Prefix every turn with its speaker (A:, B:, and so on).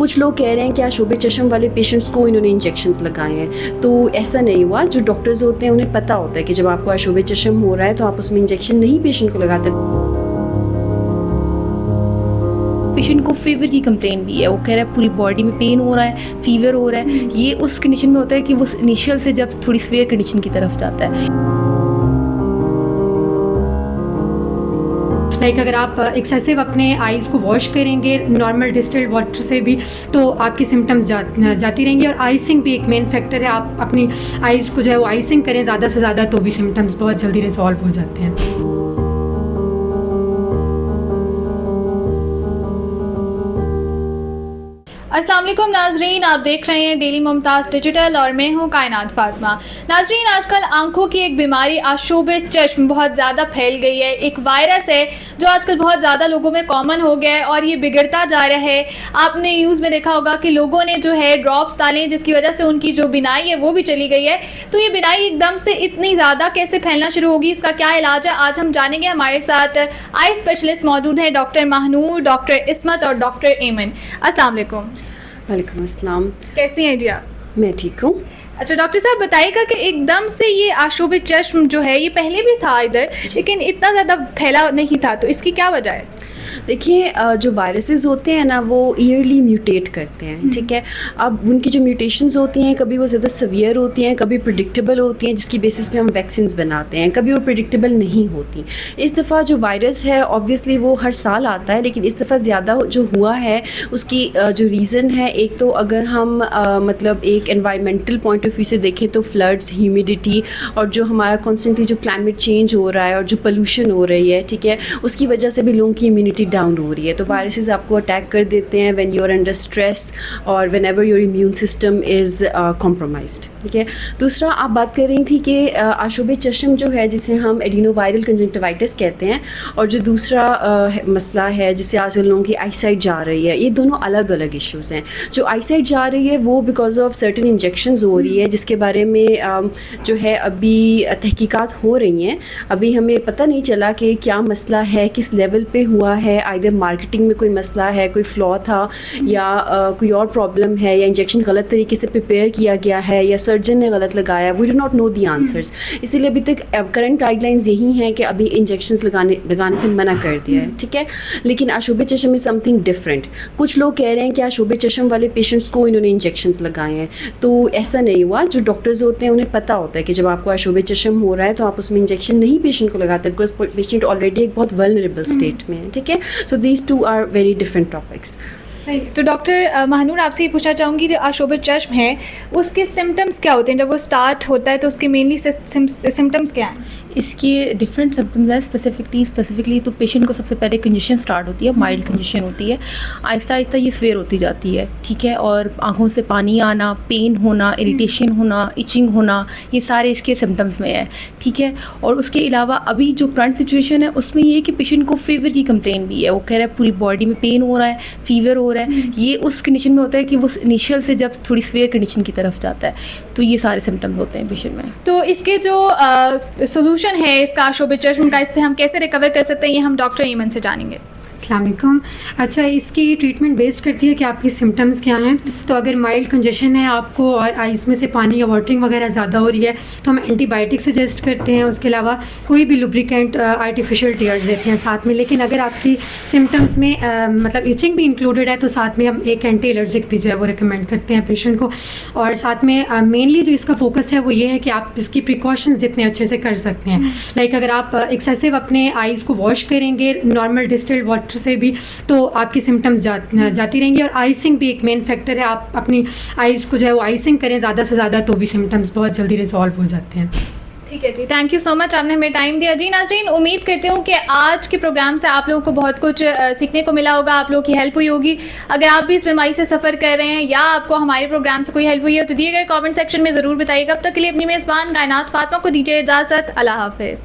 A: कुछ लोग कह रहे हैं कि शोबे चश्म वाले पेशेंट्स को इन्होंने इंजेक्शंस लगाए हैं, तो ऐसा नहीं हुआ। जो डॉक्टर्स होते हैं उन्हें पता होता है कि जब आपको शोबे चश्म हो रहा है तो आप उसमें इंजेक्शन नहीं पेशेंट को लगाते।
B: पेशेंट को फीवर की कंप्लेन भी है, वो कह रहा है पूरी बॉडी में पेन हो रहा है, फीवर हो रहा है। ये उस कंडीशन में होता है कि वो इनिशियल से जब थोड़ी सीवियर कंडीशन की तरफ जाता है।
C: लाइक अगर आप एक्सेसिव अपने आइज़ को वॉश करेंगे नॉर्मल डिस्टिल्ड वाटर से भी तो आपकी सिम्टम्स जाती रहेंगी। और आइसिंग भी एक मेन फैक्टर है, आप अपनी आइज़ को जो है वो आइसिंग करें ज़्यादा से ज़्यादा तो भी सिम्टम्स बहुत जल्दी रिजॉल्व हो जाते हैं।
D: अस्सलाम वालेकुम नाजरीन, आप देख रहे हैं डेली मुमताज़ डिजिटल और मैं हूं कायनात फातिमा। नाजरीन, आजकल आंखों की एक बीमारी आशुबे चश्म बहुत ज़्यादा फैल गई है। एक वायरस है जो आजकल बहुत ज़्यादा लोगों में कॉमन हो गया है और ये बिगड़ता जा रहा है। आपने न्यूज़ में देखा होगा कि लोगों ने जो है ड्रॉप्स डाले जिसकी वजह से उनकी जो बिनाई है वो भी चली गई है। तो ये बिनाई एकदम से इतनी ज़्यादा कैसे फैलना शुरू होगी, इसका क्या इलाज है, आज हम जानेंगे। हमारे साथ आई स्पेशलिस्ट मौजूद हैं, डॉक्टर महानूर, डॉक्टर इस्मत और डॉक्टर एमन। अस्सलाम वालेकुम।
A: वालेकुम अस्सलाम।
D: कैसी हैं जी आप?
A: मैं ठीक हूँ।
D: अच्छा डॉक्टर साहब, बताइएगा कि एकदम से ये आशुबे चश्म जो है ये पहले भी था इधर, लेकिन इतना ज़्यादा फैला नहीं था, तो इसकी क्या वजह है?
A: देखिए, जो वायरसेस होते हैं ना वो ईयरली म्यूटेट करते हैं, ठीक है। अब उनकी जो म्यूटेशंस होती हैं कभी वो ज़्यादा सवियर होती हैं, कभी प्रिडिक्टेबल होती हैं जिसकी बेसिस पे हम वैक्सीन बनाते हैं, कभी वो प्रिडिक्टेबल नहीं होती। इस दफ़ा जो वायरस है ऑब्वियसली वो हर साल आता है, लेकिन इस दफ़ा ज़्यादा जो हुआ है उसकी जो रीज़न है, एक तो अगर हम मतलब एक एनवायरमेंटल पॉइंट ऑफ व्यू से देखें तो फ्लड्स, ह्यूमिडिटी और जो हमारा कॉन्स्टेंटली जो क्लाइमेट चेंज हो रहा है और जो पोल्यूशन हो रही है, ठीक है, उसकी वजह से भी लोगों की इम्यूनिटी डाउन हो रही है। तो वायरसेस आपको अटैक कर देते हैं when you are under stress और whenever your immune system is compromised, ठीक है। दूसरा, आप बात कर रही थी कि आशुबे चश्म जो है जिसे हम एडिनोवायरल कंजंक्टिवाइटिस कहते हैं, और जो दूसरा मसला है जिससे आजकल लोगों की आईसाइट जा रही है, ये दोनों अलग अलग इश्यूज़ हैं। जो आईसाइट जा रही है वो बिकॉज ऑफ सर्टेन इंजेक्शंस हो रही है जिसके बारे में जो है अभी तहकीकात हो रही हैं। अभी हमें पता नहीं चला कि क्या मसला है, किस लेवल पे हुआ है, आइदर मार्केटिंग में कोई मसला है, कोई फ्लॉ था, या कोई और प्रॉब्लम है, या इंजेक्शन गलत तरीके से प्रिपेयर किया गया है, या सर्जन ने गलत लगाया। We do not know the answers. इसीलिए अभी तक करंट गाइडलाइंस यही हैं कि अभी इंजेक्शंस लगाने से मना कर दिया है, ठीक है। लेकिन आशुबे चश्म इज़ समथिंग डिफरेंट। कुछ लोग कह रहे हैं कि आशुबे चश्म वाले पेशेंट्स को इन्होंने इंजेक्शंस लगाए हैं, तो ऐसा नहीं हुआ। जो डॉक्टर्स होते हैं उन्हें पता होता है कि जब आपको आशुबे चश्म हो रहा है तो आप उसमें इंजेक्शन नहीं पेशेंट को लगाते, बिकॉज पेशेंट ऑलरेडी एक बहुत वल्नरेबल स्टेट में है, ठीक है। So these two are very different topics.
D: सही। तो डॉक्टर महानूर, आपसे ये पूछना चाहूँगी, जो आशुबे चश्म है उसके सिम्टम्स क्या होते हैं? जब वो स्टार्ट होता है तो उसके मेनली सिम्टम्स क्या हैं?
B: इसके डिफरेंट सिम्टम्स हैं। स्पेसिफिकली तो पेशेंट को सबसे पहले कंजेशन स्टार्ट होती है, माइल्ड कंजेशन होती है, आहिस्ता आहिस्ता ये स्वेयर होती जाती है, ठीक है। और आँखों से पानी आना, पेन होना, इरिटेशन होना, इचिंग होना, ये सारे इसके सिम्टम्स में है, ठीक है। और उसके अलावा अभी जो करंट सिचुएशन है उसमें ये है कि पेशेंट को फीवर की कंप्लेन भी है, वो कह रहा है पूरी बॉडी में पेन हो रहा है, फीवर हो रहा है। ये उस कंडीशन में होता है कि वो इनिशियल से जब थोड़ी सीवियर कंडीशन की तरफ जाता है, तो ये सारे सिम्टम्स होते हैं पेशेंट में।
D: तो इसके जो सोल्यूशन है इसका आशुबे चश्म का, इससे हम कैसे रिकवर कर सकते हैं, ये हम डॉक्टर ईमन से जानेंगे।
C: अस्सलामुअलैकुम। अच्छा, इसकी ट्रीटमेंट बेस्ड करती है कि आपकी सिम्टम्स क्या हैं। तो अगर माइल्ड कंजेशन है आपको और आइज़ में से पानी या वाटरिंग वगैरह ज़्यादा हो रही है तो हम एंटीबायोटिक सजेस्ट करते हैं। उसके अलावा कोई भी लुब्रिकेंट आर्टिफिशियल टीयर्स देते हैं साथ में। लेकिन अगर आपकी सिम्टम्स में मतलब इचिंग भी इंक्लूडेड है तो साथ में हम एक एंटी एलर्जिक भी जो है वो रिकमेंड करते हैं पेशेंट को। और साथ में मेनली जो इसका फोकस है वो ये है कि आप इसकी प्रिकॉशंस जितने अच्छे से कर सकते हैं। लाइक अगर आप एक्सेसिव अपने आइज़ को वॉश करेंगे नॉर्मल डिस्टिल्ड वाटर से भी तो आपकी सिम्टम्स जाती रहेंगी। और आइसिंग भी एक मेन फैक्टर है, आप अपनी आइज़ को जो है वो आइसिंग करें ज़्यादा से ज़्यादा तो भी सिम्टम्स बहुत जल्दी रिजॉल्व हो जाते हैं।
D: ठीक है जी, थैंक यू सो मच, आपने हमें टाइम दिया। जी नाज़रीन, उम्मीद करती हूँ कि आज के प्रोग्राम से आप लोगों को बहुत कुछ सीखने को मिला होगा, आप लोगों की हेल्प हुई होगी। अगर आप भी इस बीमारी से सफ़र कर रहे हैं या आपको हमारे प्रोग्राम से कोई हेल्प हुई है तो दिए गए कमेंट सेक्शन में ज़रूर बताइएगा। अब तक के लिए अपनी मेज़बान कायनात फातिमा को दीजिए इजाज़त। अल्लाह हाफ़िज़।